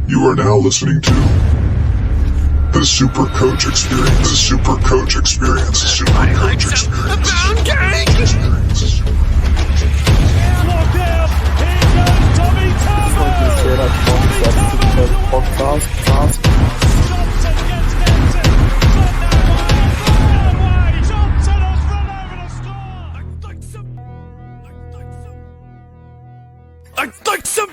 You are now listening to the Super Coach Experience. The Super Coach Experience. The Super Coach Experience. Locked out. Here goes Tommy Turbo. Podcast. Johnson gets Denton. Johnson has run over the score. I'd like some.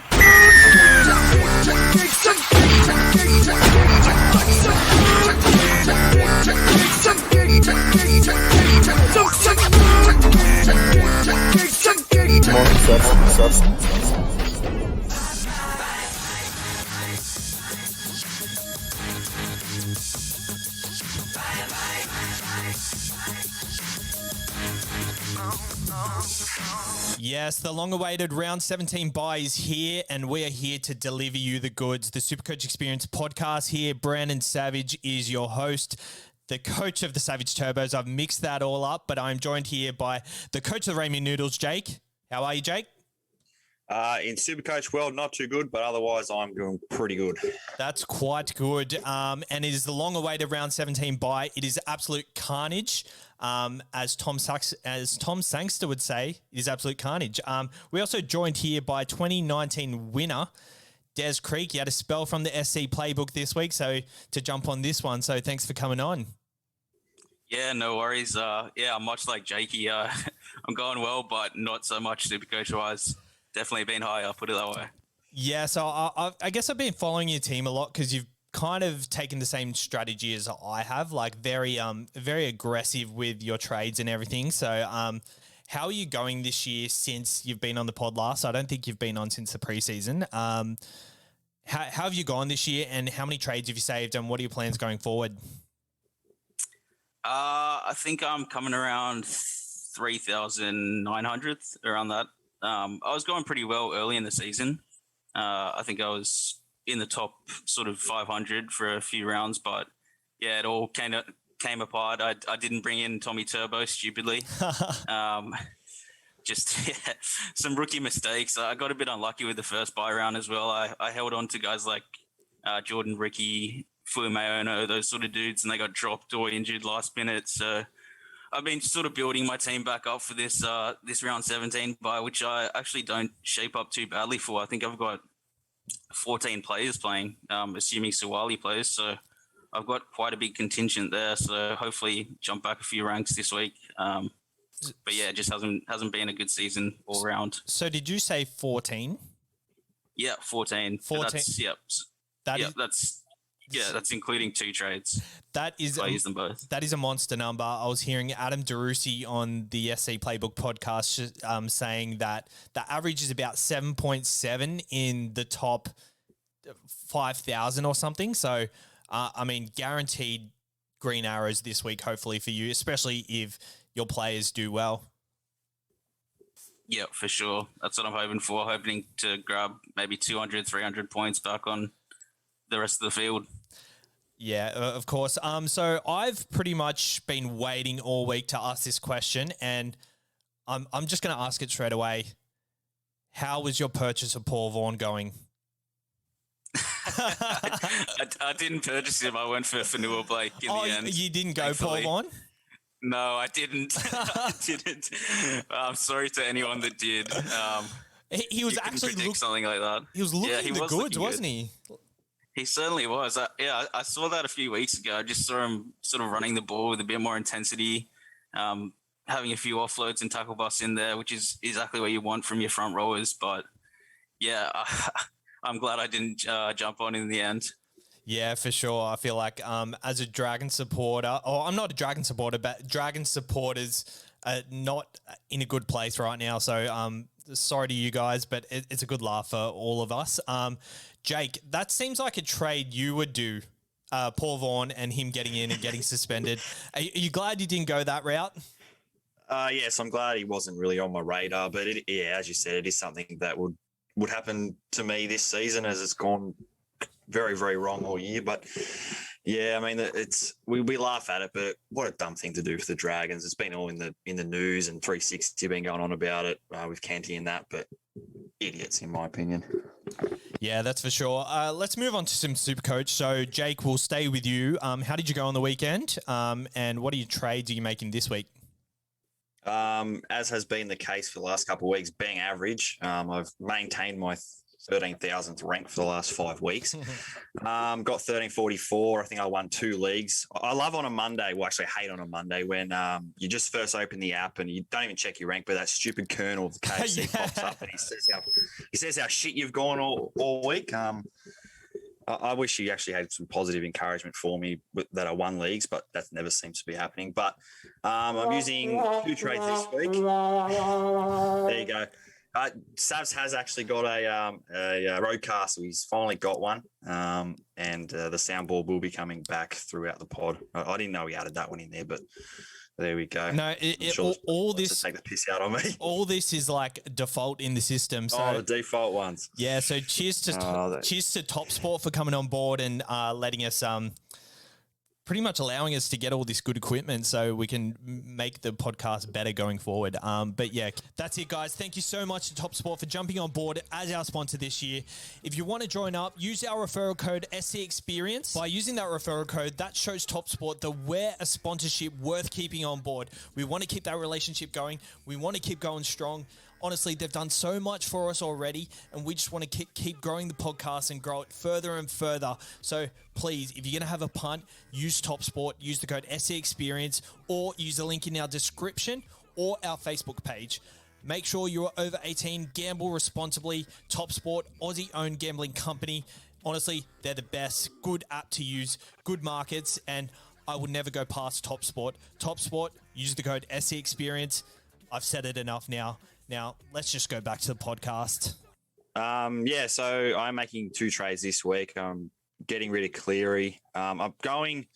Yes, the long-awaited round 17 bye is here, and we are here to deliver you the goods. The Supercoach Experience podcast here. Brandon Savage is your host, the coach of the Savage Turbos. I've mixed that all up, but I'm joined here by the coach of the Raymond Noodles, Jake. How are you, Jake? In Supercoach world, not too good, but otherwise I'm doing pretty good. That's quite good. And it is the long-awaited round 17 bye. It is absolute carnage. As Tom Sangster would say, it is absolute carnage. We're also joined here by 2019 winner, Des Creek. You had a spell from the SC playbook this week, so to jump on this one. So thanks for coming on. Yeah, no worries. I'm much like Jakey. I'm going well, but not so much Supercoach-wise. Definitely been high, I'll put it that way. Yeah, so I guess I've been following your team a lot because you've kind of taken the same strategy as I have, like very aggressive with your trades and everything. So how are you going this year since you've been on the pod last? I don't think you've been on since the preseason. How have you gone this year, and how many trades have you saved, and what are your plans going forward? I think I'm coming around 3,900, around that. I was going pretty well early in the season. I think I was in the top sort of 500 for a few rounds, but yeah, it all came apart. I didn't bring in Tommy Turbo stupidly. Some rookie mistakes. I got a bit unlucky with the first buy round as well. I held on to guys like Jordan Ricky, Fuimaono, those sort of dudes, and they got dropped or injured last minute. So I've been sort of building my team back up for this round 17 bye, which I actually don't shape up too badly for. I think I've got 14 players playing, assuming Suwali plays. So I've got quite a big contingent there. So hopefully jump back a few ranks this week. But yeah, it just hasn't been a good season all round. So did you say 14? Yeah, 14. 14. That's including 2 trades. That is, I use them both. That is a monster number. I was hearing Adam DeRusi on the SC Playbook podcast saying that the average is about 7.7 in the top 5,000 or something. So, guaranteed green arrows this week, hopefully for you, especially if your players do well. Yeah, for sure. That's what I'm hoping for. Hoping to grab maybe 200, 300 points back on the rest of the field. Yeah, of course. So I've pretty much been waiting all week to ask this question, and I'm just going to ask it straight away. How was your purchase of Paul Vaughan going? I didn't purchase him. I went for Fanua Blake in the end. You didn't go thankfully. Paul Vaughan? No, I didn't. I didn't. I'm sorry to anyone that did. He was actually looking something like that. He was looking the goods, wasn't he? He certainly was. I saw that a few weeks ago. I just saw him sort of running the ball with a bit more intensity, having a few offloads and tackle busts in there, which is exactly what you want from your front rowers. But yeah, I'm glad I didn't jump on in the end. Yeah, for sure. I feel like as a Dragon supporter, I'm not a Dragon supporter, but Dragon supporters are not in a good place right now. So sorry to you guys, but it's a good laugh for all of us. Jake, that seems like a trade you would do, Paul Vaughan and him getting in and getting suspended. Are you glad you didn't go that route? Yes, I'm glad he wasn't really on my radar. But as you said, it is something that would happen to me this season, as it's gone very, very wrong all year. But yeah, I mean, we laugh at it, but what a dumb thing to do for the Dragons. It's been all in the news, and 360 been going on about it with Canty and that, but idiots in my opinion. Yeah, that's for sure. Let's move on to some Supercoach. So, Jake, we'll stay with you. How did you go on the weekend? And what are your trades are you making this week? As has been the case for the last couple of weeks, being average, I've maintained my 13,000th rank for the last 5 weeks. Got 1344. I think I won 2 leagues. I love on a Monday. Well, actually, I hate on a Monday when you just first open the app and you don't even check your rank, but that stupid Colonel of the KFC pops up and he says how shit you've gone all week. I wish he actually had some positive encouragement for me that I won leagues, but that never seems to be happening. But I'm using 2 trades this week. There you go. Savs has actually got a Rodecaster. He's finally got one, and the soundboard will be coming back throughout the pod. I didn't know he added that one in there, but there we go. No, all this to take the piss out on me. All this is like default in the system. So, the default ones. Yeah. So cheers to Top Sport for coming on board and letting us pretty much allowing us to get all this good equipment so we can make the podcast better going forward. But yeah, that's it, guys. Thank you so much to Top Sport for jumping on board as our sponsor this year. If you want to join up, use our referral code SC Experience. By using that referral code, that shows Top Sport that we're a sponsorship worth keeping on board. We want to keep that relationship going. We want to keep going strong. Honestly, they've done so much for us already, and we just want to keep growing the podcast and grow it further and further. So please, if you're going to have a punt, use Top Sport, use the code SC Experience, or use the link in our description or our Facebook page. Make sure you are over 18, gamble responsibly. Top Sport, Aussie-owned gambling company. Honestly, they're the best. Good app to use, good markets, and I would never go past Top Sport. Top Sport, use the code SC Experience. I've said it enough now. Now, let's just go back to the podcast. So I'm making 2 trades this week. I'm getting rid of Cleary. I'm going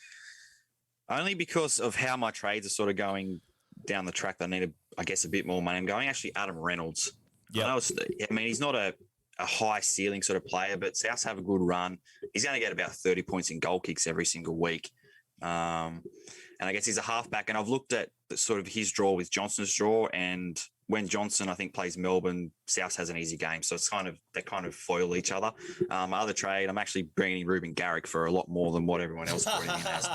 only because of how my trades are sort of going down the track. I need, I guess, a bit more money. I'm going actually Adam Reynolds. Yeah. I mean, he's not a high ceiling sort of player, but Souths have a good run. He's going to get about 30 points in goal kicks every single week. And I guess he's a halfback. And I've looked at sort of his draw with Johnson's draw, and when Johnson, I think, plays Melbourne, South has an easy game. So it's they kind of foil each other. My other trade, I'm actually bringing in Ruben Garrick for a lot more than what everyone else brought in has.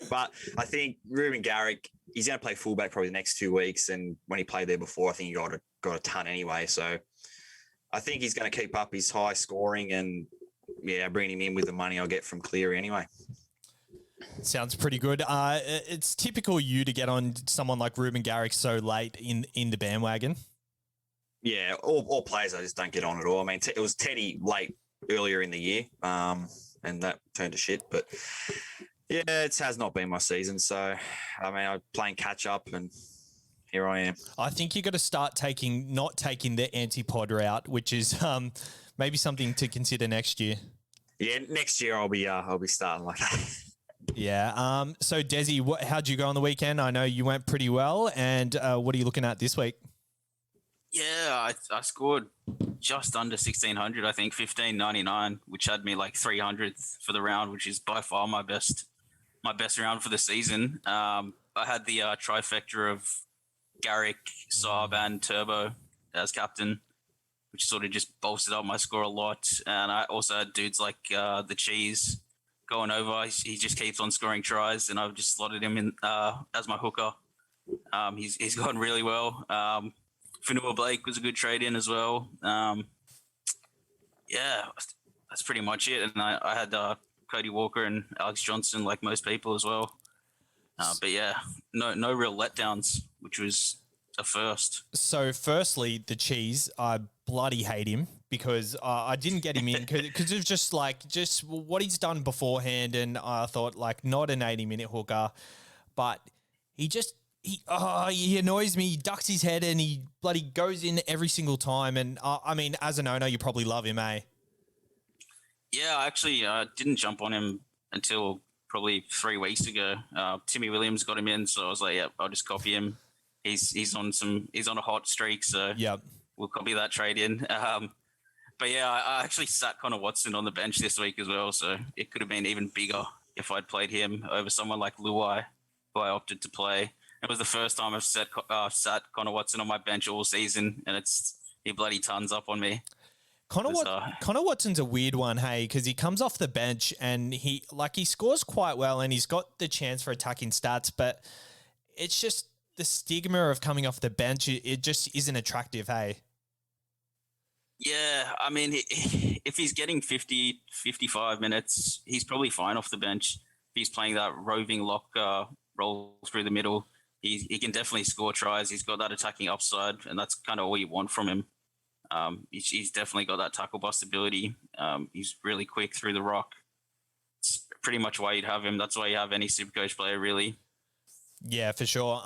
But I think Ruben Garrick, he's going to play fullback probably the next 2 weeks. And when he played there before, I think he got a ton anyway. So I think he's going to keep up his high scoring, and bringing him in with the money I'll get from Cleary anyway. Sounds pretty good. It's typical you to get on someone like Ruben Garrick so late in the bandwagon. Yeah, all players I just don't get on at all. I mean, it was Teddy late earlier in the year, and that turned to shit. But yeah, it has not been my season. So, I mean, I'm playing catch up, and here I am. I think you got to start not taking the anti-pod route, which is maybe something to consider next year. Yeah, next year I'll be starting like that. Yeah. So Desi, how'd you go on the weekend? I know you went pretty well, and what are you looking at this week? Yeah, I scored just under 1,600, I think 1,599, which had me like 300th for the round, which is by far my best round for the season. I had the trifecta of Garrick, Saab, and Turbo as captain, which sort of just bolstered up my score a lot. And I also had dudes like the Cheese going over. He just keeps on scoring tries, and I've just slotted him in as my hooker. He's gone really well. Fanua Blake was a good trade in as well. That's pretty much it. And I had Cody Walker and Alex Johnson, like most people as well. But yeah, no real letdowns, which was a first. So firstly, the Cheese, I bloody hate him because I didn't get him in because of just what he's done beforehand, and I thought not an 80-minute hooker, but he annoys me. He ducks his head and he bloody goes in every single time. And I mean, as an owner, you probably love him, eh? Yeah, I actually didn't jump on him until probably 3 weeks ago. Timmy Williams got him in, so I was like, "Yep, I'll just copy him." He's on a hot streak, so yep, we'll copy that trade in. But yeah, I actually sat Connor Watson on the bench this week as well, so it could have been even bigger if I'd played him over someone like Luai, who I opted to play. It was the first time I've sat Connor Watson on my bench all season, and he bloody tons up on me. Connor Watson's a weird one, hey, because he comes off the bench and he scores quite well and he's got the chance for attacking stats, but it's just the stigma of coming off the bench. It just isn't attractive, hey. Yeah, I mean, if he's getting 50, 55 minutes, he's probably fine off the bench. If he's playing that roving lock roll through the middle, he can definitely score tries. He's got that attacking upside, and that's kind of all you want from him. He's definitely got that tackle bust ability. He's really quick through the rock. It's pretty much why you'd have him. That's why you have any Supercoach player, really. Yeah, for sure.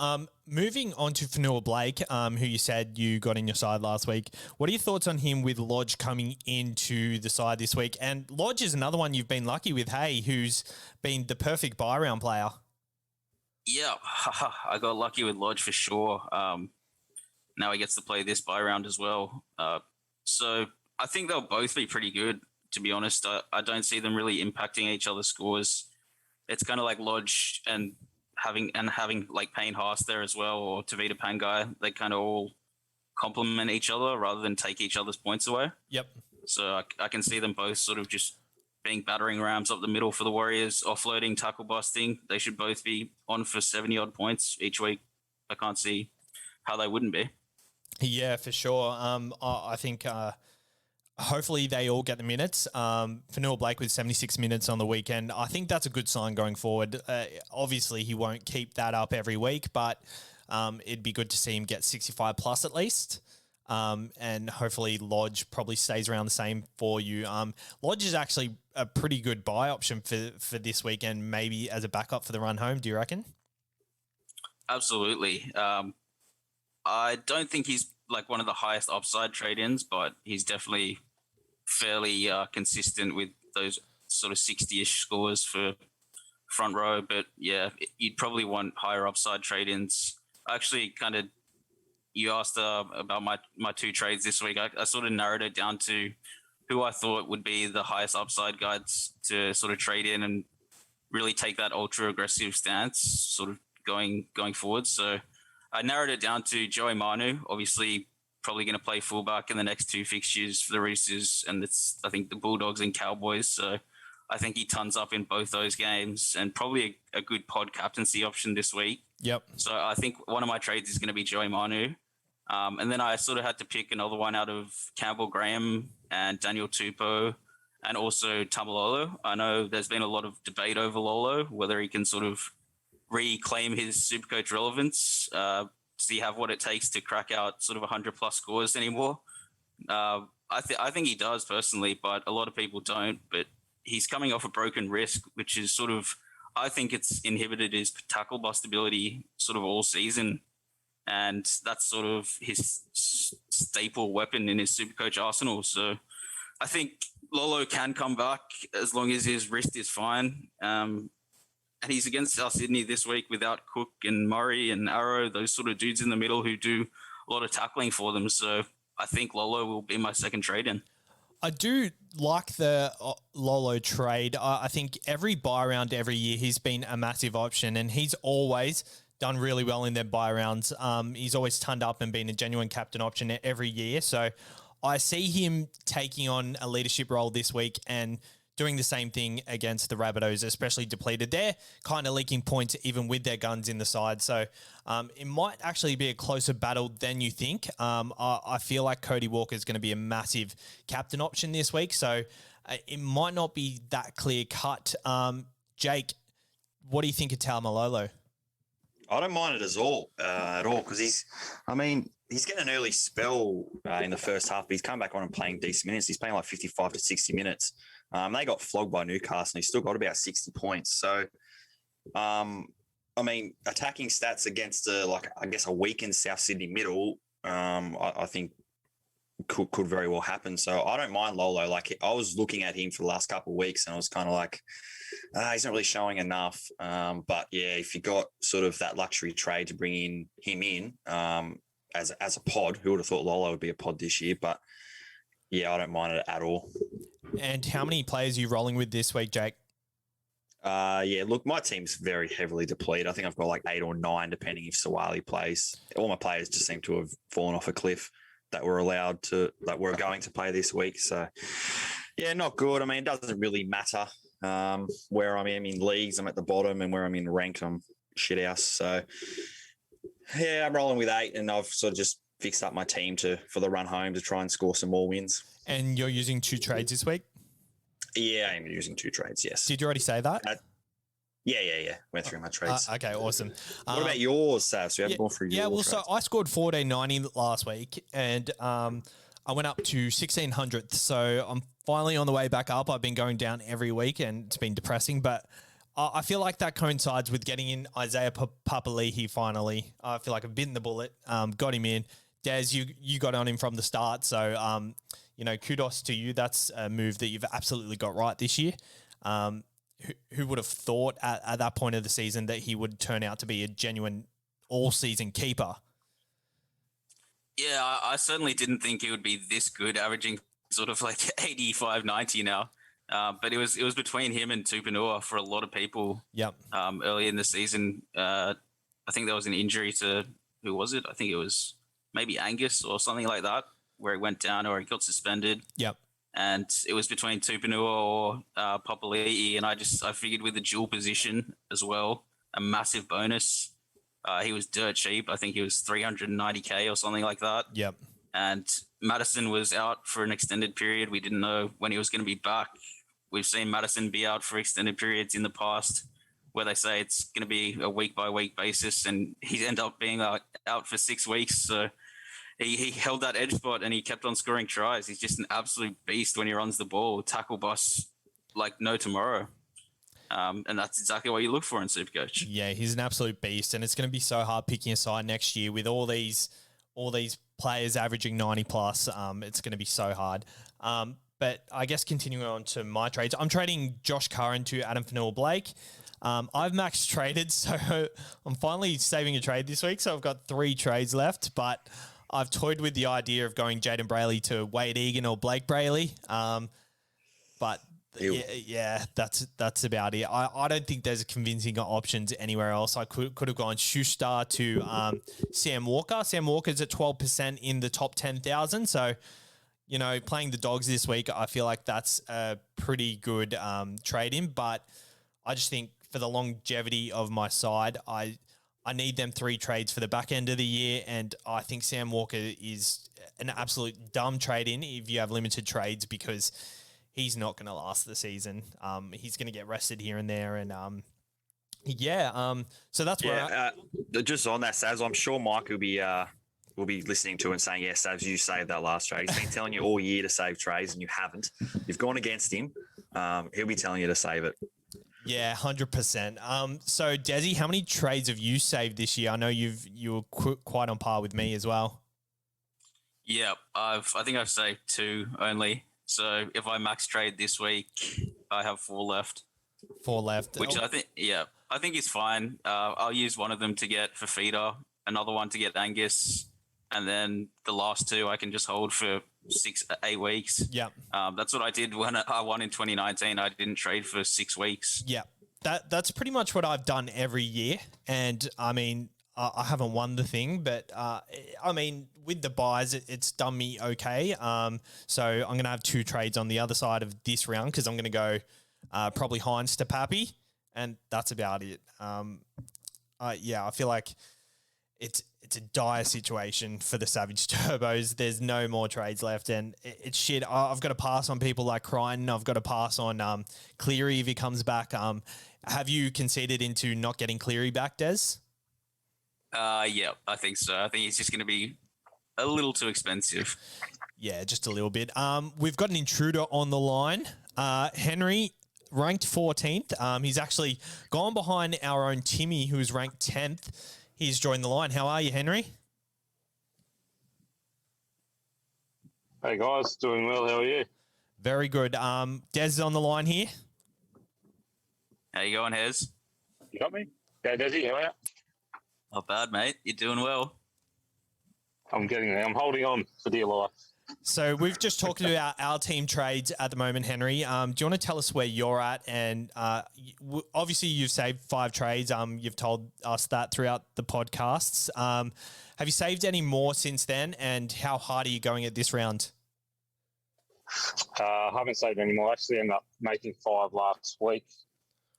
Moving on to Fanua Blake, who you said you got in your side last week. What are your thoughts on him with Lodge coming into the side this week? And Lodge is another one you've been lucky with, hey, who's been the perfect buy round player. Yeah, I got lucky with Lodge for sure. Now he gets to play this buy round as well. So I think they'll both be pretty good, to be honest. I don't see them really impacting each other's scores. It's kind of like Lodge and having like Payne Haas there as well, or Tavita Pangai. They kind of all complement each other rather than take each other's points away. Yep. So I can see them both sort of just being battering rams up the middle for the Warriors, offloading, tackle busting. They should both be on for 70-odd points each week. I can't see how they wouldn't be. Yeah, for sure. I think hopefully they all get the minutes. Fanua Blake with 76 minutes on the weekend. I think that's a good sign going forward. Obviously, he won't keep that up every week, but it'd be good to see him get 65 plus at least. And hopefully Lodge probably stays around the same for you. Lodge is actually a pretty good buy option for this weekend, maybe as a backup for the run home. Do you reckon? Absolutely. I don't think he's like one of the highest upside trade-ins, but he's definitely fairly consistent with those sort of 60-ish scores for front row. But yeah, you'd probably want higher upside trade-ins. Actually, you asked about my two trades this week. I sort of narrowed it down to who I thought would be the highest upside guys to sort of trade in and really take that ultra aggressive stance sort of going forward. So I narrowed it down to Joey Manu, obviously probably going to play fullback in the next two fixtures for the Roosters, and it's, I think, the Bulldogs and Cowboys. So I think he tons up in both those games and probably a good pod captaincy option this week. Yep. So I think one of my trades is going to be Joey Manu. And then I sort of had to pick another one out of Campbell Graham and Daniel Tupou and also Tamalolo. I know there's been a lot of debate over Lolo, whether he can sort of reclaim his Supercoach relevance. Does he have what it takes to crack out sort of 100-plus scores anymore? I think he does personally, but a lot of people don't. But he's coming off a broken wrist, which is sort of, I think it's inhibited his tackle bust ability sort of all season. And that's sort of his staple weapon in his Supercoach arsenal. So I think Lolo can come back as long as his wrist is fine. And he's against South Sydney this week without Cook and Murray and Arrow, those sort of dudes in the middle who do a lot of tackling for them. So I think Lolo will be my second trade-in. I do like the Lolo trade. I think every buy round every year he's been a massive option, and he's always done really well in their buy rounds. He's always turned up and been a genuine captain option every year. So I see him taking on a leadership role this week and doing the same thing against the Rabbitohs, especially depleted. They're kind of leaking points even with their guns in the side. So it might actually be a closer battle than you think. I feel like Cody Walker is going to be a massive captain option this week. So it might not be that clear cut. Jake, what do you think of Tamalolo? I don't mind it at all, because he's getting an early spell in the first half, but he's come back on and playing decent minutes. He's playing like 55 to 60 minutes. They got flogged by Newcastle, and he's still got about 60 points. So, attacking stats against a weakened South Sydney middle, I think could very well happen. So I don't mind Lolo. Like, I was looking at him for the last couple of weeks, and I was kind of like, he's not really showing enough. But yeah, if you got sort of that luxury trade to bring him in as a pod, who would have thought Lolo would be a pod this year? But yeah, I don't mind it at all. And how many players are you rolling with this week, Jake? Look, my team's very heavily depleted. I think I've got like 8 or 9, depending if Sawali plays. All my players just seem to have fallen off a cliff. that we're going to play this week. So yeah, not good. I mean, it doesn't really matter where I am in leagues. I'm at the bottom, and where I'm in ranked, I'm shit house. So yeah, I'm rolling with 8, and I've sort of just fixed up my team for the run home to try and score some more wins. And you're using 2 trades this week? Yeah, I'm using 2 trades. Yes. Did you already say that? Yeah. Went through my trades. Okay, awesome. What about yours, Sav? So you haven't gone through your well, trades. so I scored 1490 last week, and I went up to 1600th. So I'm finally on the way back up. I've been going down every week, and it's been depressing, but I feel like that coincides with getting in Isaiah Papali'i finally. I feel like I've bitten the bullet, got him in. Des, you got on him from the start, so kudos to you. That's a move that you've absolutely got right this year. Who would have thought at that point of the season that he would turn out to be a genuine all-season keeper? Yeah, I certainly didn't think he would be this good, averaging sort of like 85, 90 now. But it was between him and Tupanua for a lot of people. Yep. Early in the season, I think there was an injury to, who was it? I think it was maybe Angus or something like that, where he went down or he got suspended. Yep. And it was between Tupanua or Papali'i, and I figured with the dual position as well, a massive bonus. He was dirt cheap. I think he was 390K or something like that. Yep. And Madison was out for an extended period. We didn't know when he was going to be back. We've seen Madison be out for extended periods in the past where they say it's going to be a week-by-week basis, and he ended up being out for 6 weeks. So he held that edge spot, and he kept on scoring tries. He's just an absolute beast when he runs the ball, tackle bus like no tomorrow. And that's exactly what you look for in Supercoach. Yeah, he's an absolute beast, and it's going to be so hard picking a side next year with all these players averaging 90 plus. It's going to be so hard. But I guess continuing on to my trades, I'm trading Josh Curran to Adam Fanua-Blake. I've max traded, so I'm finally saving a trade this week. So I've got 3 trades left, but I've toyed with the idea of going Jaden Brayley to Wade Egan or Blake Brayley. But yeah, that's about it. I don't think there's convincing options anywhere else. I could have gone Schuster to Sam Walker. Sam Walker's at 12% in the top 10,000. So, playing the Dogs this week, I feel like that's a pretty good trade-in. But I just think for the longevity of my side, I need them 3 trades for the back end of the year, and I think Sam Walker is an absolute dumb trade-in if you have limited trades because he's not going to last the season. He's going to get rested here and there, and so that's where. Just on that, Savs, I'm sure Mike will be listening to it and saying, "Yeah, Savs, you saved that last trade." He's been telling you all year to save trades, and you haven't. You've gone against him. He'll be telling you to save it. Yeah, 100%. So Desi, how many trades have you saved this year? I know you were quite on par with me as well. Yeah, I think I've saved 2 only. So if I max trade this week, I have 4 left. 4 left, which I think is fine. I'll use one of them to get Fafita, another one to get Angus, and then the last 2 I can just hold for 6-8 weeks. Yeah. That's what I did when I won in 2019. I didn't trade for 6 weeks. Yeah. That's pretty much what I've done every year. And I mean, I haven't won the thing, but I mean, with the buys, it's done me okay. So I'm going to have 2 trades on the other side of this round because I'm going to go probably Hines to Pappy, and that's about it. I feel like it's a dire situation for the Savage Turbos. There's no more trades left, and it's shit. I've got to pass on people like Crichton. I've got to pass on Cleary if he comes back. Have you conceded into not getting Cleary back, Des? Yeah, I think so. I think it's just going to be a little too expensive. Yeah, just a little bit. We've got an intruder on the line. Henry, ranked 14th. He's actually gone behind our own Timmy, who is ranked 10th. He's joined the line. How are you, Henry? Hey, guys. Doing well. How are you? Very good. Des is on the line here. How you going, Hez? You got me? Yeah, Desi, how are you? Not bad, mate. You're doing well. I'm getting there. I'm holding on for dear life. So we've just talked about our team trades at the moment, Henry. Do you want to tell us where you're at? And obviously, you've saved 5 trades. You've told us that throughout the podcasts. Have you saved any more since then? And how hard are you going at this round? I haven't saved any more. I actually ended up making 5 last week,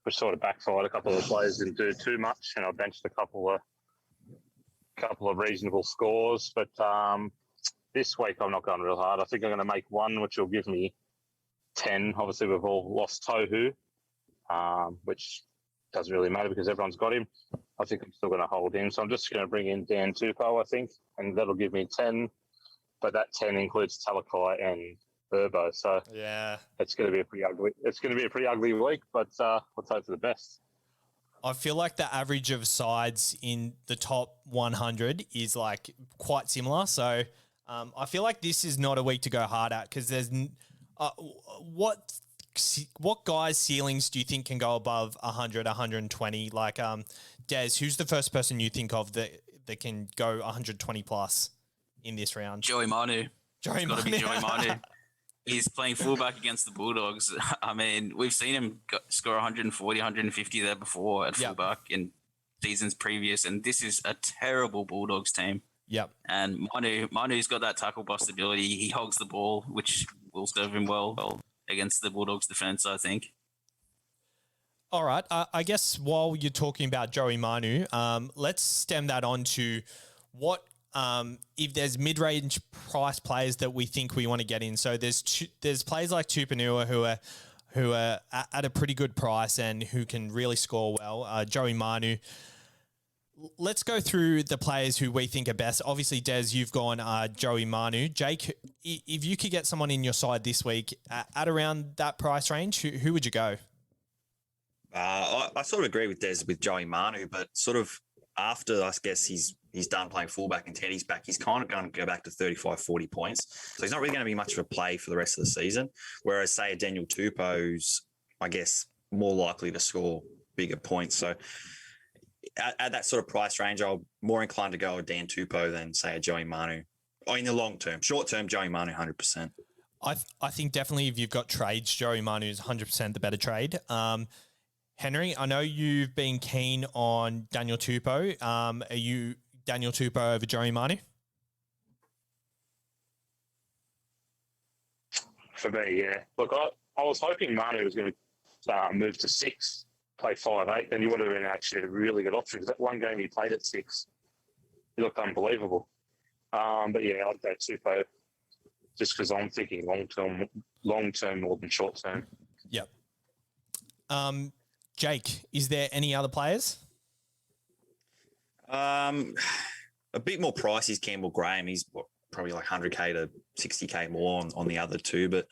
which sort of backfired. A couple of the players didn't do too much, and I benched a couple of reasonable scores. But this week I'm not going real hard. I think I'm going to make 1, which will give me 10. Obviously, we've all lost Tohu, which doesn't really matter because everyone's got him. I think I'm still going to hold him. So I'm just going to bring in Dan Tupou, I think, and that'll give me 10. But that 10 includes Talakai and Burbo. So Yeah. it's going to be a pretty ugly. It's going to be a pretty ugly week, but let's hope for the best. I feel like the average of sides in the top 100 is like quite similar. So I feel like this is not a week to go hard at because there's what guys' ceilings do you think can go above 100, 120? Like Des, who's the first person you think of that can go 120 plus in this round? Joey Manu. Joey Got to be Manu. Joey Manu. He's playing fullback against the Bulldogs. I mean, we've seen him score 140, 150 there before at Yep. fullback in seasons previous, and this is a terrible Bulldogs team. Yep. And Manu's got that tackle bust ability. He hogs the ball, which will serve him well against the Bulldogs defense, I think. All right. I guess while you're talking about Joey Manu, let's stem that on to what if there's mid-range price players that we think we want to get in. So there's players like Tupanua who are at a pretty good price and who can really score well. Joey Manu. Let's go through the players who we think are best. Obviously, Des, you've gone Joey Manu. Jake, if you could get someone in your side this week at around that price range, who would you go? I sort of agree with Des with Joey Manu, but sort of after I guess he's done playing fullback and Teddy's back, he's kind of going to go back to 35, 40 points. So he's not really going to be much of a play for the rest of the season. Whereas, say, a Daniel Tupou's, I guess, more likely to score bigger points. So at that sort of price range, I'm more inclined to go with Dan Tupou than, say, a Joey Manu. Or in the long term. Short term, Joey Manu, 100%. I think definitely if you've got trades, Joey Manu is 100% the better trade. Henry, I know you've been keen on Daniel Tupou. Are you Daniel Tupou over Joey Manu? For me, yeah. Look, I was hoping Manu was going to move to 6, play 5'8", then he would have been actually a really good option because that one game he played at 6, he looked unbelievable. But yeah, I'd go Tupou just because I'm thinking long term more than short term. Yep. Jake, is there any other players? A bit more pricey is Campbell Graham. He's probably like 100K to 60K more on the other two. But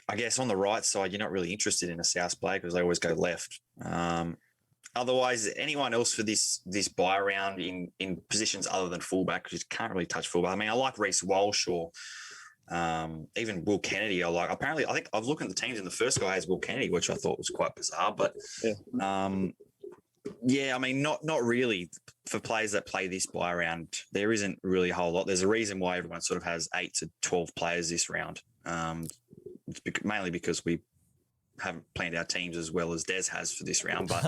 I guess on the right side, you're not really interested in a South player because they always go left. Otherwise, anyone else for this buy round in positions other than fullback, because you can't really touch fullback. I mean, I like Reece Walsh or even Will Kennedy. I think I've looked at the teams and the first guy has Will Kennedy, which I thought was quite bizarre. But yeah, I mean, not really for players that play this buy round. There isn't really a whole lot. There's a reason why everyone sort of has 8 to 12 players this round. It's mainly because we haven't planned our teams as well as Des has for this round, but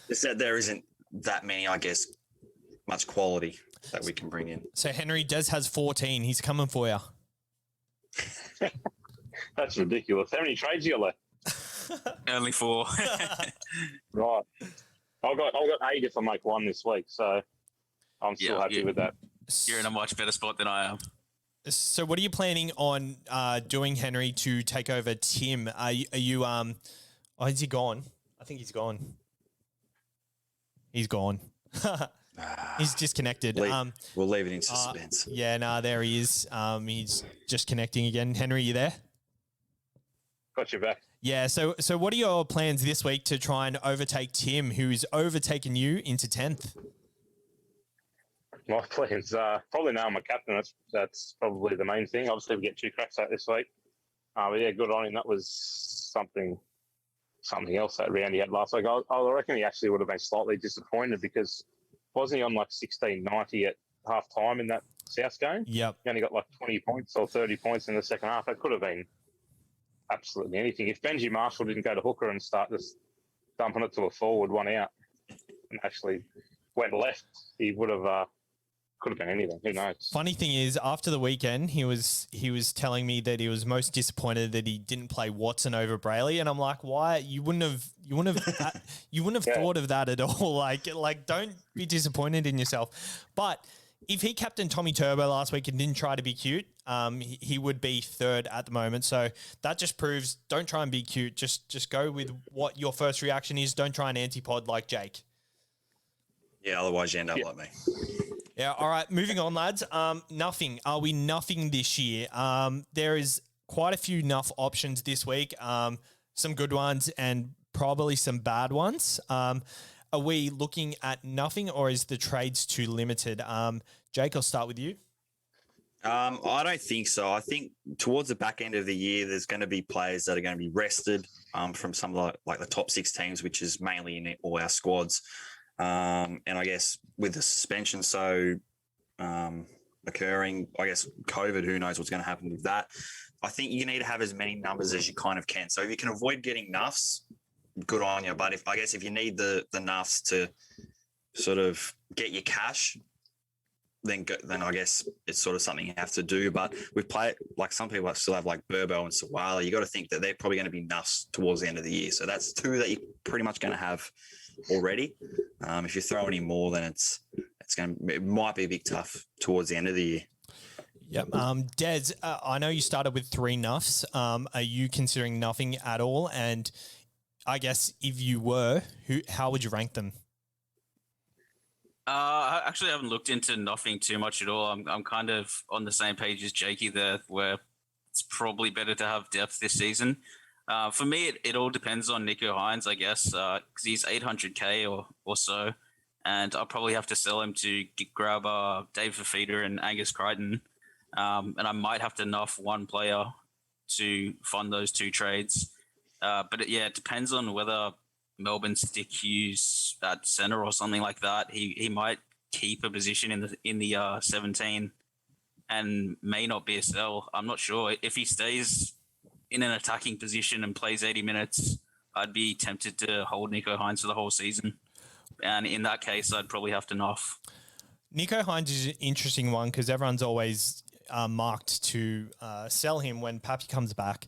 it's that there isn't that many, I guess, much quality that we can bring in. So Henry, Des has 14. He's coming for you. That's ridiculous. How many trades you got left? Only 4. Right. I've got 8 if I make 1 this week, so I'm still happy with that. You're in a much better spot than I am. So what are you planning on doing, Henry, to take over Tim? Are you oh, is he gone? I think he's gone. He's gone. He's disconnected. We'll leave it in suspense. Yeah, no, there he is. He's just connecting again. Henry, you there? Got your back. Yeah, so what are your plans this week to try and overtake Tim, who's overtaken you into 10th? My plans, probably now I'm a captain. That's probably the main thing. Obviously, we get 2 cracks at this week. But yeah, good on him. That was something else that round he had last week. I reckon he actually would have been slightly disappointed because wasn't he on like 16.90 at half time in that South game. Yep. He only got like 20 points or 30 points in the second half. That could have been absolutely anything. If Benji Marshall didn't go to hooker and start just dumping it to a forward, one out, and actually went left, he would have could have been anything. Who knows? Funny thing is, after the weekend, he was telling me that he was most disappointed that he didn't play Watson over Brayley, and I'm like, why? You wouldn't have Yeah. thought of that at all. Like, don't be disappointed in yourself. But if he captained Tommy Turbo last week and didn't try to be cute, he would be third at the moment. So that just proves, don't try and be cute. Just go with what your first reaction is. Don't try an antipod like Jake. Yeah, otherwise you end up like me. Yeah, all right. Moving on, lads. Nuffing. Are we nuffing this year? There is quite a few nuff options this week. Some good ones and probably some bad ones. Are we looking at nuffing, or is the trades too limited? Jake, I'll start with you. I don't think so. I think towards the back end of the year, there's going to be players that are going to be rested from some of the top 6 teams, which is mainly in all our squads. And I guess with the suspension occurring, I guess COVID, who knows what's going to happen with that. I think you need to have as many numbers as you kind of can. So if you can avoid getting nuffs, good on you. But if you need the nuffs to sort of get your cash, then I guess it's sort of something you have to do. But with like some people still have like Burbo and Sawala, you got to think that they're probably going to be nuffs towards the end of the year. So that's 2 that you're pretty much going to have already. If you throw any more, then it might be a bit tough towards the end of the year. Yep. Des, I know you started with 3 nuffs. Are you considering nuffing at all? And I guess if you were, how would you rank them? I actually haven't looked into nothing too much at all. I'm kind of on the same page as Jakey there, where it's probably better to have depth this season. For me, it all depends on Nico Hines, I guess, because he's 800K or so, and I'll probably have to sell him to grab Dave Fafita and Angus Crichton, and I might have to nuff one player to fund those 2 trades. But it depends on whether Melbourne stick Hughes at centre or something like that. He might keep a position in the 17 and may not be a sell. I'm not sure. If he stays in an attacking position and plays 80 minutes, I'd be tempted to hold Nico Hines for the whole season. And in that case, I'd probably have to nuff. Nico Hines is an interesting one because everyone's always marked to sell him when Pappy comes back.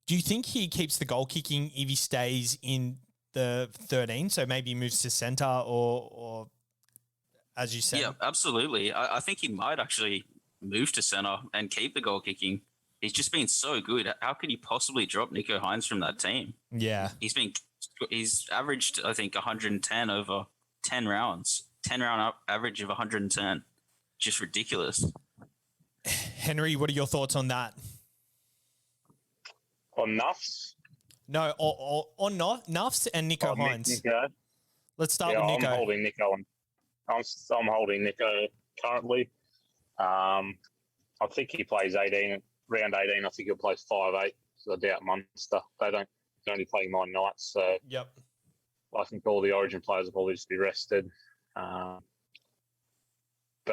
Do you think he keeps the goal kicking if he stays in the 13? So maybe he moves to centre or as you said. Yeah, absolutely. I think he might actually move to centre and keep the goal kicking. He's just been so good. How could you possibly drop Nico Hines from that team? Yeah. He's averaged, I think, 110 over 10 rounds. 10-round average of 110. Just ridiculous. Henry, what are your thoughts on that? On nuffs? No, on Nuffs and Nico Hines. Nico. Let's start with Nico. I'm holding Nico. I'm holding Nico currently. I think he plays 18, round 18. I think he'll play 5-8. So I doubt Munster. They're only playing 9 nights. So yep. I think all the Origin players will probably just be rested. But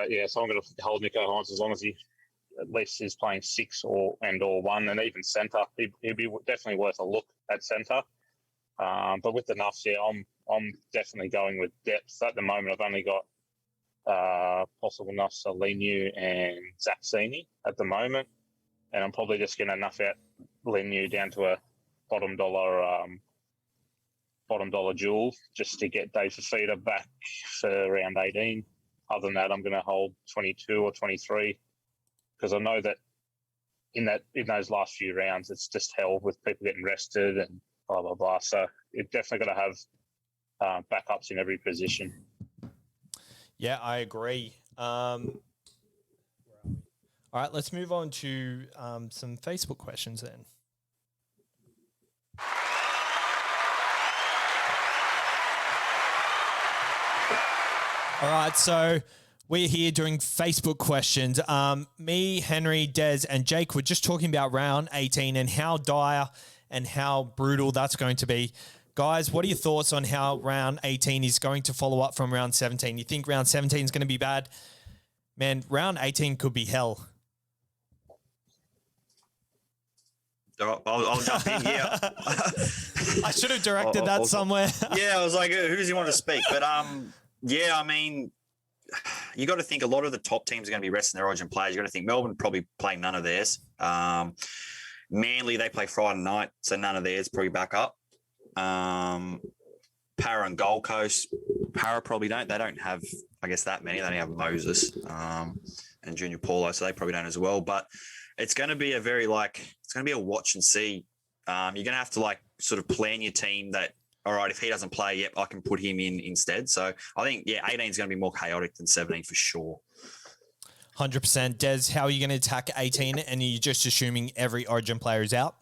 yeah, so I'm going to hold Nico Hines as long as he at least is playing 6 or 1, and even centre. He'd be definitely worth a look at centre. But with the nuffs, yeah, I'm definitely going with depth. At the moment, I've only got possible nuffs of Leniu and Zaxini at the moment, and I'm probably just going to nuff out Leniu down to a bottom dollar jewel just to get Dave Fafita back for round 18. Other than that, I'm going to hold 22 or 23 because I know that in those last few rounds, it's just hell with people getting rested and blah, blah, blah. So you've definitely got to have backups in every position. Yeah, I agree. All right, let's move on to some Facebook questions then. All right, so we're here doing Facebook questions. Me, Henry, Des, and Jake were just talking about round 18 and how dire and how brutal that's going to be. Guys, what are your thoughts on how round 18 is going to follow up from round 17? You think round 17 is going to be bad? Man, round 18 could be hell. I'll jump in. Yeah, I should have directed that somewhere. yeah. I was like, who does he want to speak? But yeah. I mean, you got to think a lot of the top teams are going to be resting their Origin players. You got to think Melbourne probably playing none of theirs. Manly, they play Friday night, so none of theirs probably back up. Para and Gold Coast, Para probably don't. They don't have, I guess, that many. They only have Moses and Junior Paulo, so they probably don't as well. But it's going to be it's going to be a watch and see. You're going to have to sort of plan your team that, all right, if he doesn't play, yep, I can put him in instead. So I think, 18 is going to be more chaotic than 17 for sure. 100%. Des, how are you going to attack 18? And are you just assuming every Origin player is out?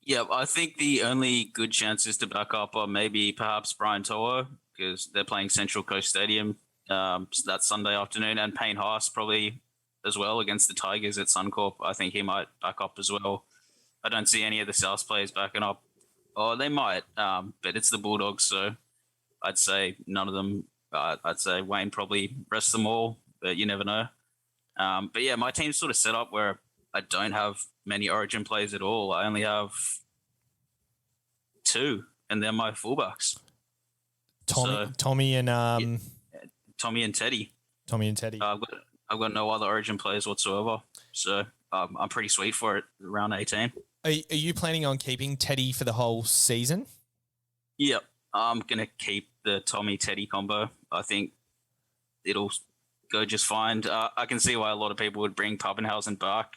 Yeah, I think the only good chances to back up are maybe perhaps Brian To'o, because they're playing Central Coast Stadium that Sunday afternoon, and Payne Haas probably as well against the Tigers at Suncorp. I think he might back up as well. I don't see any of the South players backing up. Oh, they might, but it's the Bulldogs, so I'd say none of them. I'd say Wayne probably rests them all, but you never know. But yeah, my team's sort of set up where I don't have many Origin players at all. I only have 2, and they're my fullbacks. Tommy and Tommy and Teddy. Tommy and Teddy. I've got no other Origin players whatsoever, so I'm pretty sweet for it. Round 18. Are you planning on keeping Teddy for the whole season? Yep, I'm gonna keep the Tommy Teddy combo. I think it'll go just fine. I can see why a lot of people would bring Pappenhausen back,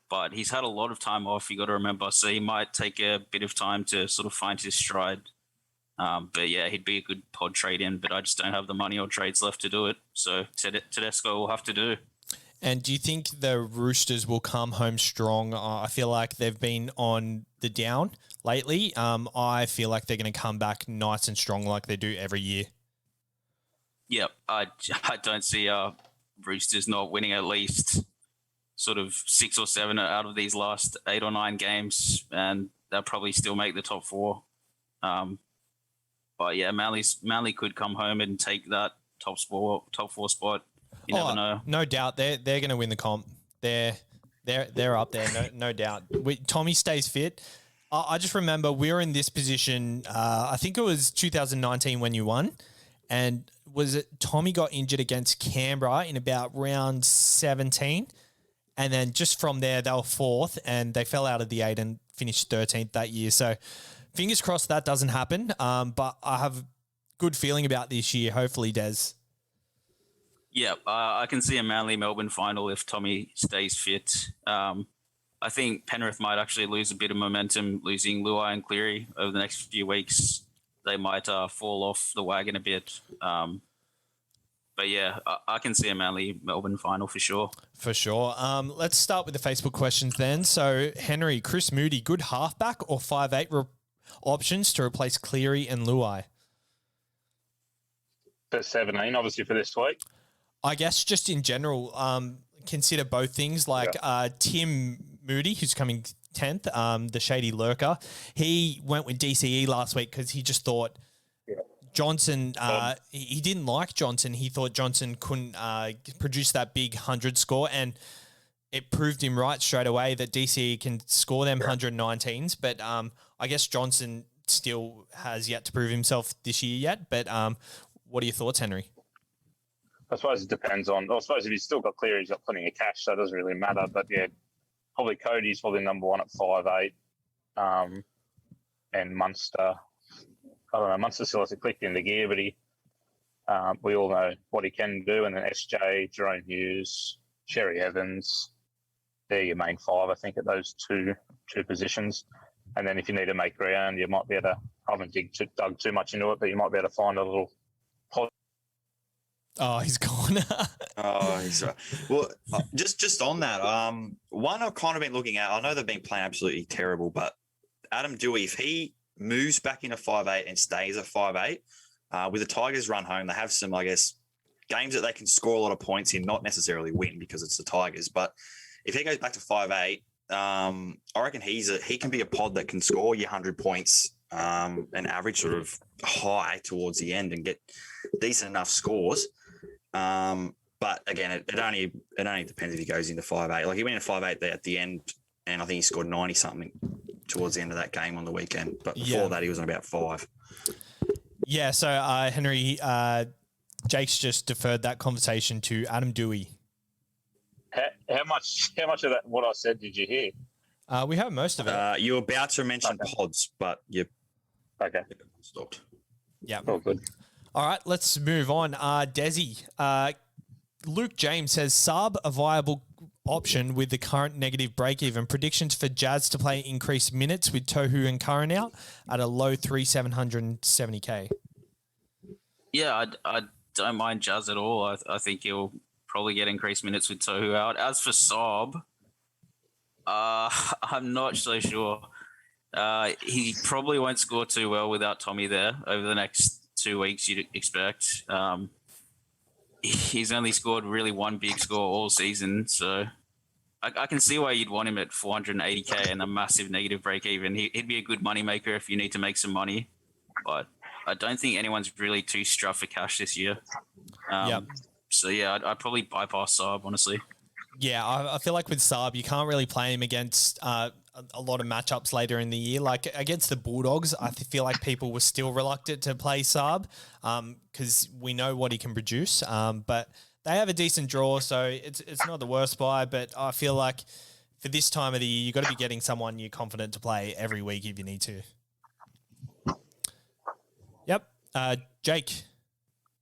but he's had a lot of time off. You got to remember, so he might take a bit of time to sort of find his stride. But yeah, he'd be a good pod trade in, but I just don't have the money or trades left to do it. So Tedesco will have to do. And do you think the Roosters will come home strong? I feel like they've been on the down lately. I feel like they're going to come back nice and strong like they do every year. Yep, I don't see Roosters not winning at least sort of 6 or 7 out of these last 8 or 9 games, and they'll probably still make the top 4. But yeah, Manly could come home and take that top 4 spot. You never know. No doubt, they're going to win the comp. They're up there, no doubt. Tommy stays fit. I just remember we were in this position. I think it was 2019 when you won, and was it Tommy got injured against Canberra in about round 17, and then just from there they were 4th, and they fell out of the 8 and finished 13th that year. So fingers crossed that doesn't happen. But I have good feeling about this year. Hopefully, Des. Yeah, I can see a Manly Melbourne final if Tommy stays fit. I think Penrith might actually lose a bit of momentum, losing Luai and Cleary over the next few weeks. They might fall off the wagon a bit. But yeah, I can see a Manly Melbourne final for sure. For sure. Let's start with the Facebook questions then. So, Henry, Chris Moody, good halfback or 5'8" options to replace Cleary and Luai? For 17, obviously, for this week. I guess just in general, consider both things. Like Tim Moody, who's coming 10th, the shady lurker. He went with DCE last week because he just thought Johnson, he didn't like Johnson. He thought Johnson couldn't produce that big 100 score, and it proved him right straight away that DCE can score them 119s. But I guess Johnson still has yet to prove himself this year yet. But what are your thoughts, Henry? I suppose it depends on. I suppose if he's still got Cleary, he's got plenty of cash, so it doesn't really matter. But yeah, probably Cody's probably number 1 at 5'8", and Munster. I don't know. Munster still hasn't clicked into gear, but we all know what he can do. And then SJ, Jerome Hughes, Sherry Evans, they're your main 5, I think, at those two positions. And then if you need to make ground, you might be able to. I haven't dug too much into it, but you might be able to find a little. Oh, he's gone. He's right. Well, just on that, one I've kind of been looking at. I know they've been playing absolutely terrible, but Adam Dewey, if he moves back into 5'8" and stays at 5'8", with the Tigers run home, they have some, I guess, games that they can score a lot of points in, not necessarily win because it's the Tigers. But if he goes back to 5'8", I reckon he can be a pod that can score your 100 points and average sort of high towards the end and get decent enough scores. But again, it only depends if he goes into 5'8". Like he went in 5'8" there at the end, and I think he scored 90 something towards the end of that game on the weekend. But before that, he was on about 5. Yeah. So Henry, Jake's just deferred that conversation to Adam Dewey. How much of that what I said did you hear? We have most of it. You were about to mention pods, but you Okay, stopped. Yeah. all good. All right, let's move on. Desi, Luke James says Saab a viable option with the current negative break-even. Predictions for Jazz to play increased minutes with Tohu and Curran out at a low 3,770K. Yeah, I don't mind Jazz at all. I think he'll probably get increased minutes with Tohu out. As for Saab, I'm not so sure. He probably won't score too well without Tommy there over the next 2 weeks, you'd expect. He's only scored really one big score all season, so I can see why you'd want him at 480K and a massive negative break even. He'd be a good money maker if you need to make some money, but I don't think anyone's really too strapped for cash this year. So yeah, I'd probably bypass Saab, honestly. Yeah, I feel like with Saab, you can't really play him against a lot of matchups later in the year. Like against the Bulldogs, I feel like people were still reluctant to play Saab because we know what he can produce. But they have a decent draw, so it's not the worst buy. But I feel like for this time of the year, you've got to be getting someone you're confident to play every week if you need to. Yep. Jake,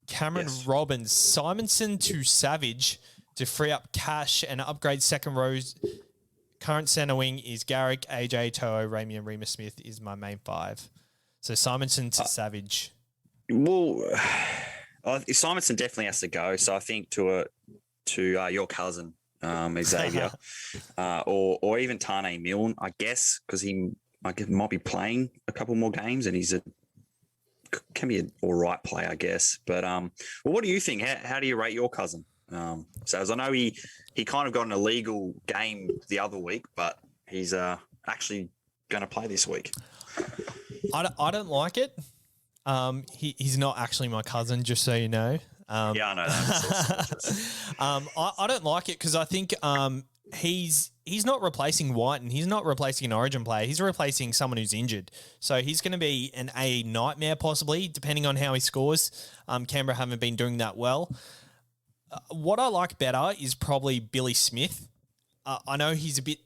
Cameron Robbins, Simonson to Savage to free up cash and upgrade second rows. Current centre wing is Garrick, AJ, To'o, Ramey, and Remus Smith is my main 5. So Simonson to Savage. Well, Simonson definitely has to go. So I think to your cousin, Xavier, or even Tane Milne, I guess, because he might be playing a couple more games and can be an all right player, I guess. But well, what do you think? How do you rate your cousin? So as I know he kind of got an illegal game the other week, but he's actually going to play this week. I don't like it. He's not actually my cousin, just so you know. Yeah, I know that. I don't like it because I think he's not replacing White and he's not replacing an Origin player. He's replacing someone who's injured. So he's going to be an A nightmare possibly, depending on how he scores. Canberra haven't been doing that well. What I like better is probably Billy Smith. I know he's a bit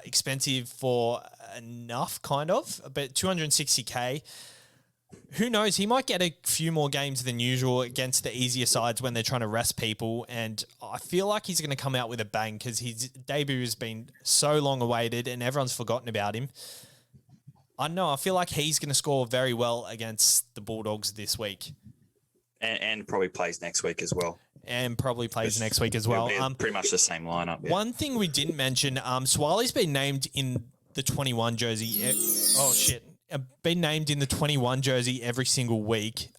expensive for enough, kind of, but 260K. Who knows? He might get a few more games than usual against the easier sides when they're trying to rest people. And I feel like he's going to come out with a bang because his debut has been so long awaited and everyone's forgotten about him. I don't know. I feel like he's going to score very well against the Bulldogs this week. And probably plays next week as well. And probably plays next week as well. Pretty much the same lineup. Yeah. One thing we didn't mention, Swali's been named in the 21 jersey. Been named in the 21 jersey every single week.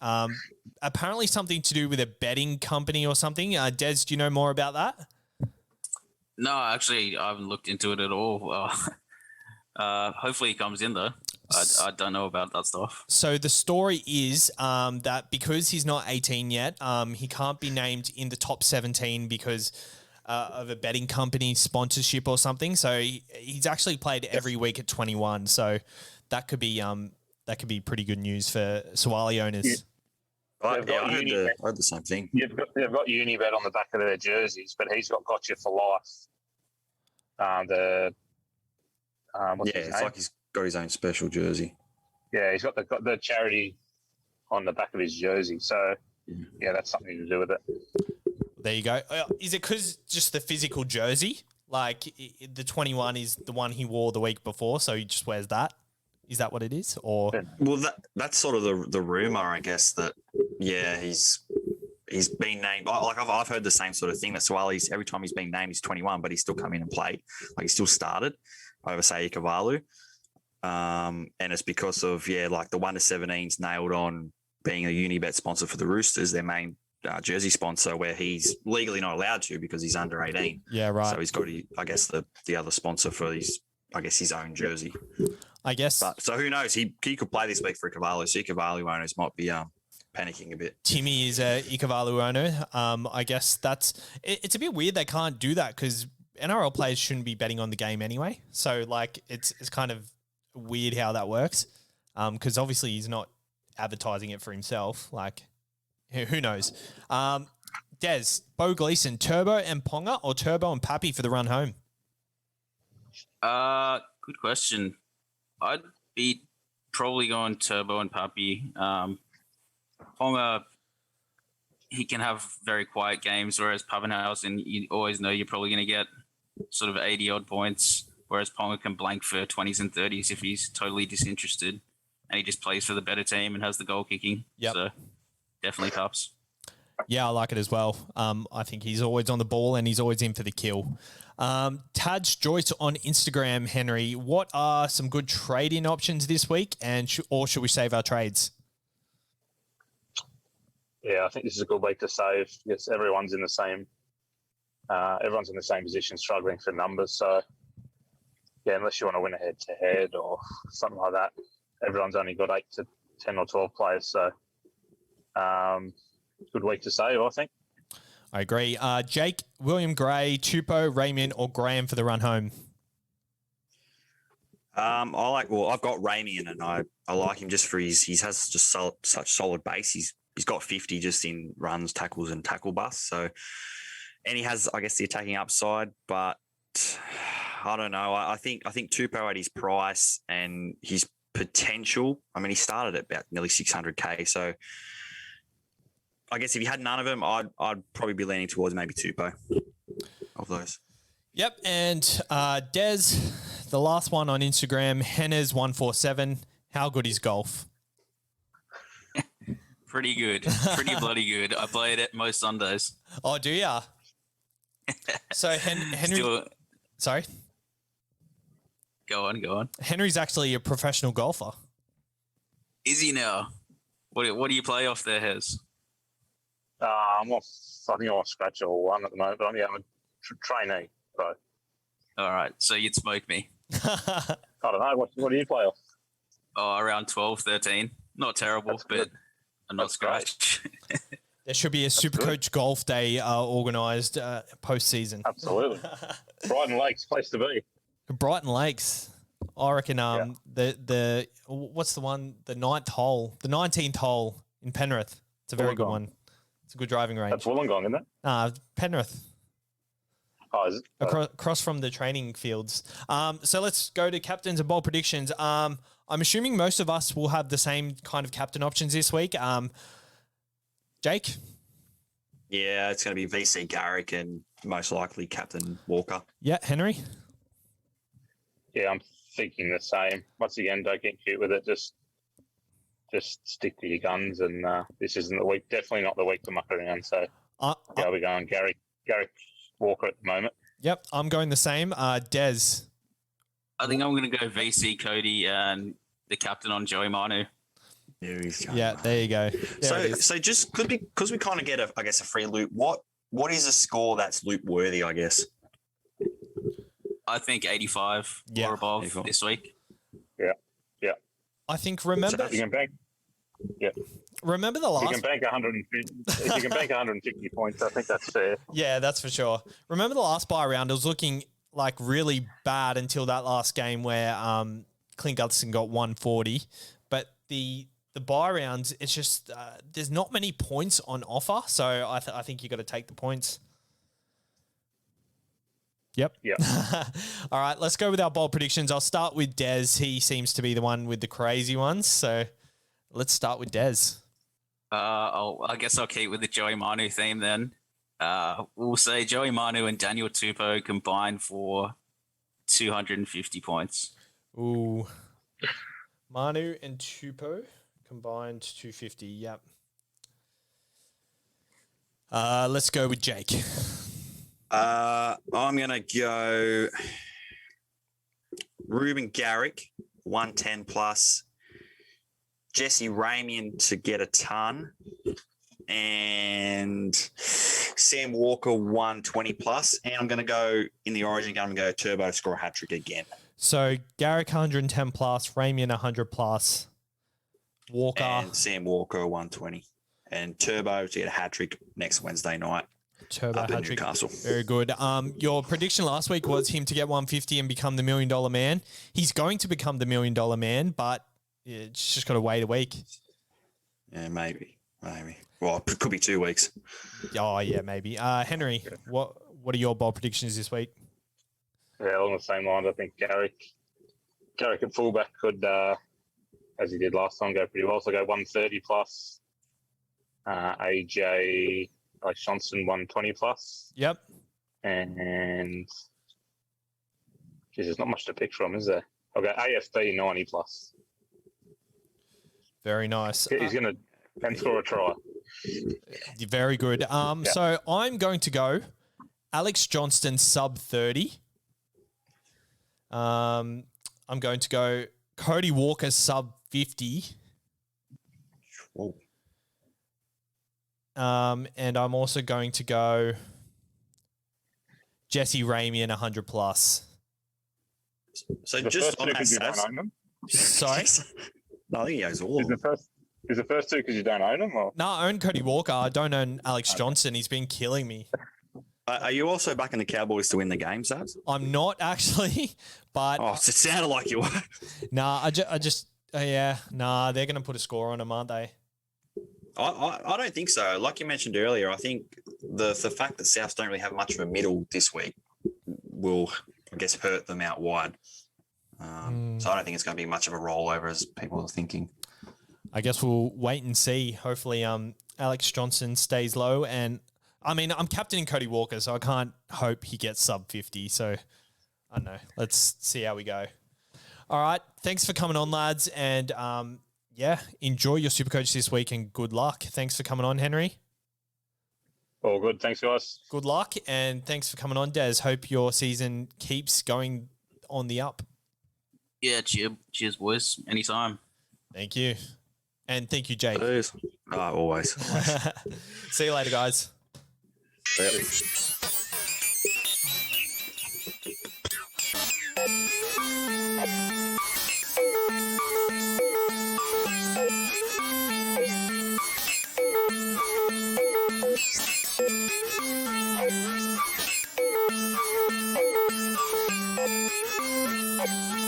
Apparently something to do with a betting company or something. Des, do you know more about that? No, actually, I haven't looked into it at all. Hopefully he comes in, though. I don't know about that stuff. So the story is that because he's not 18 yet, he can't be named in the top 17 because of a betting company sponsorship or something. So he's actually played every week at 21. So that could be pretty good news for Swali owners. Yeah. I heard the same thing. They've got Unibet on the back of their jerseys, but he's got Gotcha for life. What's his it's name? like he's got his own special jersey. Yeah, he's got the charity on the back of his jersey. So, yeah, that's something to do with it. There you go. Is it because just the physical jersey? Like the 21 is the one he wore the week before, so he just wears that? Is that what it is? Or well, that's sort of the rumor, I guess. That he's been named. Like I've heard the same sort of thing. That's why every time he's been named, he's 21, but he's still come in and played. Like he still started over say Ikavalu. And it's because of like the 1-17's nailed on being a Unibet sponsor for the Roosters, their main jersey sponsor, where he's legally not allowed to because he's under 18. Yeah, right. So he's got, I guess, the other sponsor for his own jersey. I guess. But so who knows? He could play this week for Ikavalu. So Ikavalu owners might be panicking a bit. Timmy is a Ikavalu owner. I guess it's a bit weird they can't do that because NRL players shouldn't be betting on the game anyway. So like it's kind of weird how that works. Because obviously he's not advertising it for himself. Like who knows? Des, Bo Gleeson, Turbo and Ponga or Turbo and Pappy for the run home? Good question. I'd be probably going Turbo and Pappy. Ponga, he can have very quiet games, whereas Pappenhausen, you always know you're probably going to get sort of 80 odd points, whereas Ponga can blank for 20s and 30s if he's totally disinterested and he just plays for the better team and has the goal kicking. Yep. So definitely Paps. Yeah, I like it as well. I think he's always on the ball and he's always in for the kill. Taj Joyce on Instagram, Henry, what are some good trade-in options this week or should we save our trades? Yeah, I think this is a good week to save because everyone's in the same position, struggling for numbers. So, yeah, unless you want to win a head-to-head or something like that, everyone's only got 8 to 10 or 12 players. So, good week to save, I think. I agree. Jake, William Gray, Tupou, Raymond, or Graham for the run home? I've got Ramian and I like him just for he has just such solid base. He's got 50 just in runs, tackles, and tackle bust. So, and he has, I guess, the attacking upside, but I don't know. I think Tupou at his price and his potential. I mean, he started at about nearly 600K. So, I guess if you had none of them, I'd probably be leaning towards maybe Tupou of those. Yep, and Des, the last one on Instagram, Hennes147. How good is golf? Pretty good. Pretty bloody good. I play it at most Sundays. Oh, do ya? So Henry, sorry, Go on. Henry's actually a professional golfer. Is he now? What do you play off there, Hez? I think I'm off scratch or one at the moment, but I'm a trainee. So All right, so you'd smoke me. I don't know. What do you play off? Oh, around 12, 13. Not terrible, That's but good. I'm not That's great. scratch. There should be a Supercoach Golf Day organised post-season. Absolutely. Brighton Lakes, place to be. Brighton Lakes. I reckon the what's the one? The 9th hole. The 19th hole in Penrith. It's a very good Wollongong. one. It's a good driving range. That's Wollongong, isn't it? Penrith. Oh, is it? Across from the training fields. So let's go to captains and bold predictions. I'm assuming most of us will have the same kind of captain options this week. Jake? Yeah, it's going to be VC Garrick and most likely Captain Walker. Yeah, Henry? Yeah, I'm thinking the same. Once again, don't get cute with it. Just stick to your guns, and this isn't the week. Definitely not the week to muck around. So we're going Garrick Walker at the moment. Yep, I'm going the same. Des? I think I'm going to go VC Cody and the captain on Joey Manu. Yeah, there you go. So just because we kind of get a free loop. What is a score that's loop worthy? I guess. I think 85 or above 85. this week. Yeah. I think remember You can bank. Yeah. remember the You last can bank 150. If you can bank 150 points, I think that's fair. Yeah, that's for sure. Remember the last buy round? It was looking like really bad until that last game where Clint Gutherson got 140. But the buy rounds, it's just there's not many points on offer, so I think you got to take the points. Yep. Yeah. All right, let's go with our bold predictions. I'll start with Des. He seems to be the one with the crazy ones, so let's start with Des. I guess I'll keep with the Joey Manu theme then. We'll say Joey Manu and Daniel Tupou combined for 250 points. Ooh. Manu and Tupou combined 250. Yep. Let's go with Jake. I'm going to go Ruben Garrick, 110 plus. Jesse Ramian to get a ton. And Sam Walker, 120 plus. And I'm going to go in the Origin game, I'm going to go Turbo score a hat trick again. So Garrick 110 plus, Ramian 100 plus, Walker. And Sam Walker, 120. and Turbo to get a hat trick next Wednesday night Turbo up in hat-trick. Newcastle. Very good. Your prediction last week was him to get 150 and become the $1 million man. He's going to become the $1 million man, but it's just got to wait a week. Yeah, maybe. Well, it could be 2 weeks. Oh yeah, maybe. Henry, what are your bold predictions this week? Yeah, along the same lines. I think Garrick at fullback could, as he did last time, go pretty well. So go 130 plus. AJ Alex Johnson 120 plus. Yep. And geez, there's not much to pick from, is there? I'll go AFB 90 plus. Very nice. He's going to score a try. Very good. So I'm going to go Alex Johnston sub 30. I'm going to go Cody Walker sub 50. Whoa. And I'm also going to go Jesse Ramian 100 plus. So The just first on two that because you don't Savs, own them. Sorry? no, I think he owns all Is of them. the first two because you don't own them? Or? No, I own Cody Walker. I don't own Alex Johnson. He's been killing me. Are you also backing the Cowboys to win the game, Savs? I'm not actually, but Oh, it sounded like you were. nah, I just they're going to put a score on them, aren't they? I don't think so. Like you mentioned earlier, I think the fact that Souths don't really have much of a middle this week will, I guess, hurt them out wide. So I don't think it's going to be much of a rollover as people are thinking. I guess we'll wait and see. Hopefully, Alex Johnson stays low, and I mean, I'm captaining Cody Walker, so I can't hope he gets sub 50. So I don't know. Let's see how we go. All right. Thanks for coming on, lads, and enjoy your Supercoach this week, and good luck. Thanks for coming on, Henry. All good. Thanks, guys. Good luck, and thanks for coming on, Des. Hope your season keeps going on the up. Yeah, cheers, boys. Anytime. Thank you. And thank you, Jake. Please. Always. See you later, guys. Yep. Thank you.